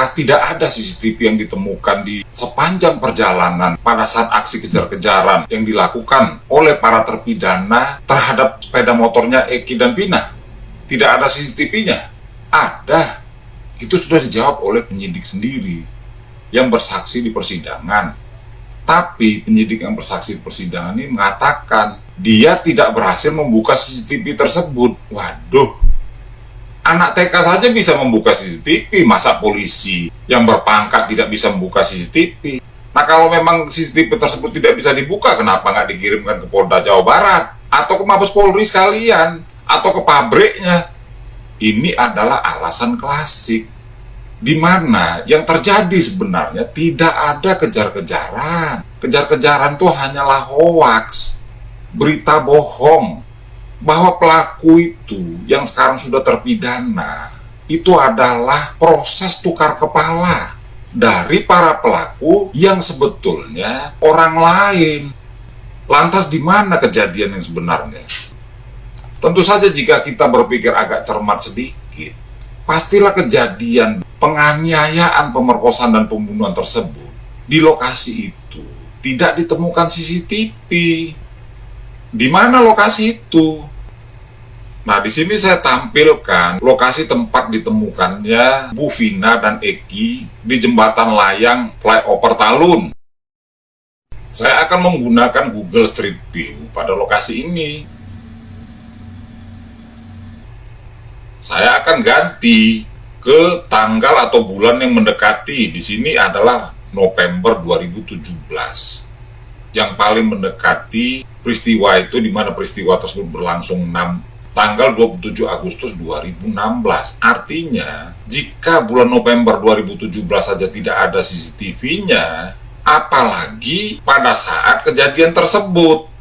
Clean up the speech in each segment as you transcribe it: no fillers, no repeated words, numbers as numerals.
apakah tidak ada CCTV yang ditemukan di sepanjang perjalanan pada saat aksi kejar-kejaran yang dilakukan oleh para terpidana terhadap sepeda motornya Eki dan Vina? Tidak ada CCTV-nya? Ada. Itu sudah dijawab oleh penyidik sendiri yang bersaksi di persidangan. Tapi penyidik yang bersaksi di persidangan ini mengatakan dia tidak berhasil membuka CCTV tersebut. Waduh, anak TK saja bisa membuka CCTV, masa polisi yang berpangkat tidak bisa membuka CCTV? Nah, kalau memang CCTV tersebut tidak bisa dibuka, kenapa nggak dikirimkan ke Polda Jawa Barat? Atau ke Mabes Polri sekalian? Atau ke pabriknya? Ini adalah alasan klasik, di mana yang terjadi sebenarnya tidak ada kejar-kejaran. Kejar-kejaran itu hanyalah hoaks, berita bohong, bahwa pelaku itu yang sekarang sudah terpidana itu adalah proses tukar kepala dari para pelaku yang sebetulnya orang lain. Lantas di mana kejadian yang sebenarnya? Tentu saja jika kita berpikir agak cermat sedikit, pastilah kejadian penganiayaan, pemerkosaan, dan pembunuhan tersebut di lokasi itu tidak ditemukan CCTV. Di mana lokasi itu? Nah, di sini saya tampilkan lokasi tempat ditemukannya Bu Vina dan Eki di jembatan layang flyover Talun. Saya akan menggunakan Google Street View pada lokasi ini. Saya akan ganti ke tanggal atau bulan yang mendekati. Di sini adalah November 2017. Yang paling mendekati peristiwa itu, di mana peristiwa tersebut berlangsung tanggal 27 Agustus 2016. Artinya, jika bulan November 2017 saja tidak ada CCTV-nya, apalagi pada saat kejadian tersebut.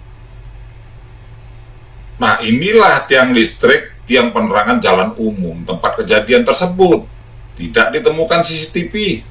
Nah, inilah tiang listrik, tiang penerangan jalan umum tempat kejadian tersebut. Tidak ditemukan CCTV.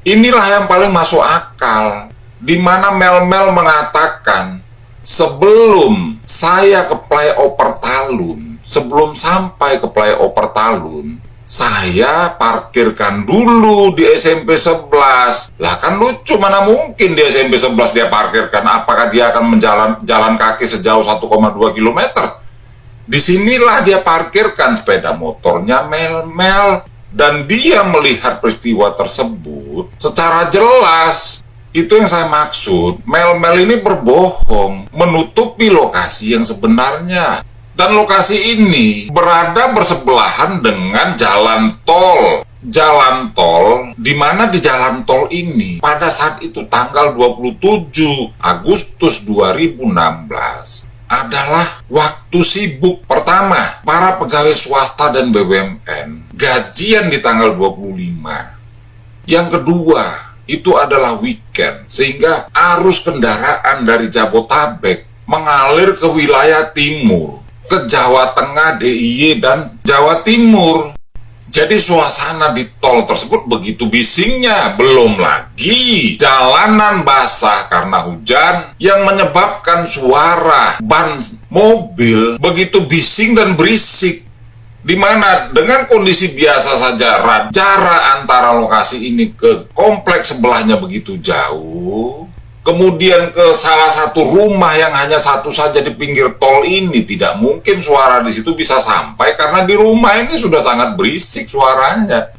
Inilah yang paling masuk akal, di mana Mel mengatakan, sebelum saya ke flyover Talun, sebelum sampai ke flyover Talun, saya parkirkan dulu di SMP 11. Lah kan lucu, mana mungkin di SMP 11 dia parkirkan? Apakah dia akan jalan kaki sejauh 1,2 km? Disinilah dia parkirkan sepeda motornya Mel. Dan dia melihat peristiwa tersebut secara jelas. Itu yang saya maksud. Mel ini berbohong, menutupi lokasi yang sebenarnya. Dan lokasi ini berada bersebelahan dengan jalan tol. Jalan tol, di mana di jalan tol ini pada saat itu tanggal 27 Agustus 2016 adalah waktu sibuk. Pertama, para pegawai swasta dan BUMN gajian di tanggal 25. Yang kedua, itu adalah weekend, sehingga arus kendaraan dari Jabotabek mengalir ke wilayah timur, ke Jawa Tengah, DIY, dan Jawa Timur. Jadi suasana di tol tersebut begitu bisingnya. Belum lagi jalanan basah karena hujan yang menyebabkan suara ban mobil begitu bising dan berisik. Dimana dengan kondisi biasa saja jarak antara lokasi ini ke kompleks sebelahnya begitu jauh, kemudian ke salah satu rumah yang hanya satu saja di pinggir tol ini, tidak mungkin suara di situ bisa sampai karena di rumah ini sudah sangat berisik suaranya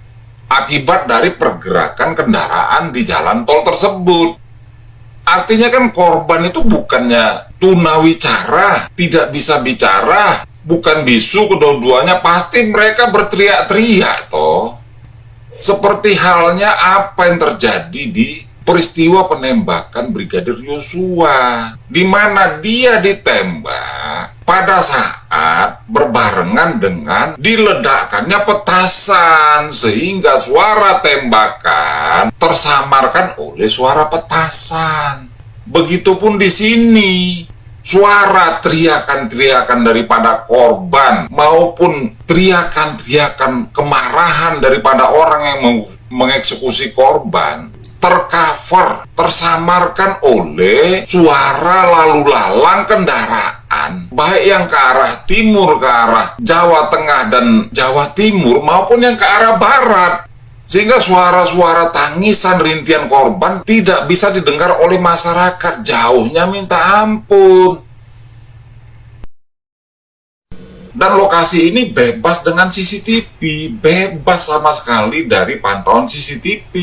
akibat dari pergerakan kendaraan di jalan tol tersebut. Artinya kan korban itu bukannya tunawicara, tidak bisa bicara, bukan bisu, kedua-duanya pasti mereka berteriak-teriak toh. Seperti halnya apa yang terjadi di peristiwa penembakan Brigadir Yosua, di mana dia ditembak pada saat berbarengan dengan diledakkannya petasan, sehingga suara tembakan tersamarkan oleh suara petasan. Begitupun di sini, suara teriakan-teriakan daripada korban maupun teriakan-teriakan kemarahan daripada orang yang mengeksekusi korban tercover, tersamarkan oleh suara lalu lalang kendaraan, baik yang ke arah timur, ke arah Jawa Tengah dan Jawa Timur, maupun yang ke arah barat. Sehingga suara-suara tangisan rintihan korban tidak bisa didengar oleh masyarakat, jauhnya minta ampun. Dan lokasi ini bebas dengan CCTV, bebas sama sekali dari pantauan CCTV.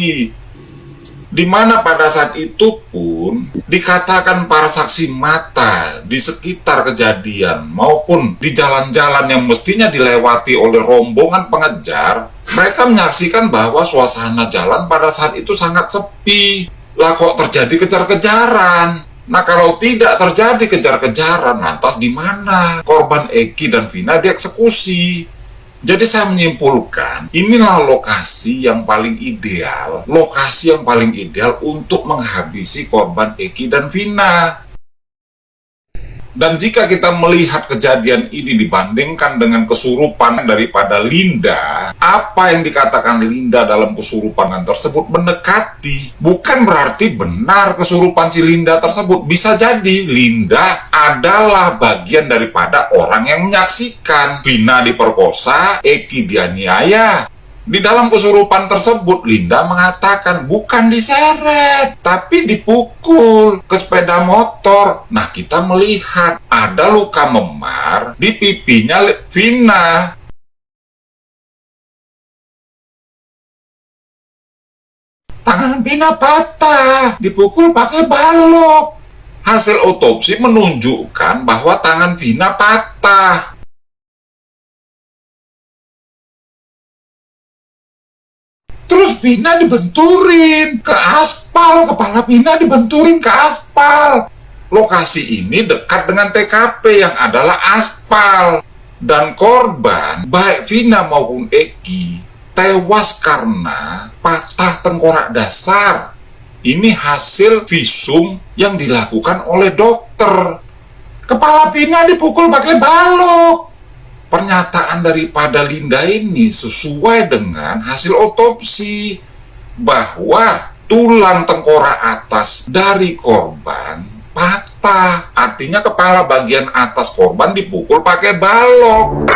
Di mana pada saat itu pun dikatakan para saksi mata di sekitar kejadian maupun di jalan-jalan yang mestinya dilewati oleh rombongan pengejar, mereka menyaksikan bahwa suasana jalan pada saat itu sangat sepi. Lah kok terjadi kejar-kejaran? Nah kalau tidak terjadi kejar-kejaran, lantas di mana korban Eki dan Vina dieksekusi? Jadi saya menyimpulkan, inilah lokasi yang paling ideal, untuk menghabisi korban Eki dan Vina. Dan jika kita melihat kejadian ini dibandingkan dengan kesurupan daripada Linda, apa yang dikatakan Linda dalam kesurupan tersebut mendekati. Bukan berarti benar kesurupan si Linda tersebut. Bisa jadi Linda adalah bagian daripada orang yang menyaksikan Vina diperkosa, Eki dianiaya. Di dalam kesurupan tersebut, Linda mengatakan bukan diseret, tapi dipukul ke sepeda motor. Nah, kita melihat ada luka memar di pipinya Vina. Tangan Vina patah, dipukul pakai balok. Hasil otopsi menunjukkan bahwa tangan Vina patah. Terus Vina dibenturin ke aspal, kepala Vina dibenturin ke aspal. Lokasi ini dekat dengan TKP yang adalah aspal. Dan korban, baik Vina maupun Eki, tewas karena patah tengkorak dasar. Ini hasil visum yang dilakukan oleh dokter. Kepala Vina dipukul pakai balok. Pernyataan daripada Linda ini sesuai dengan hasil otopsi bahwa tulang tengkorak atas dari korban patah. Artinya kepala bagian atas korban dipukul pakai balok.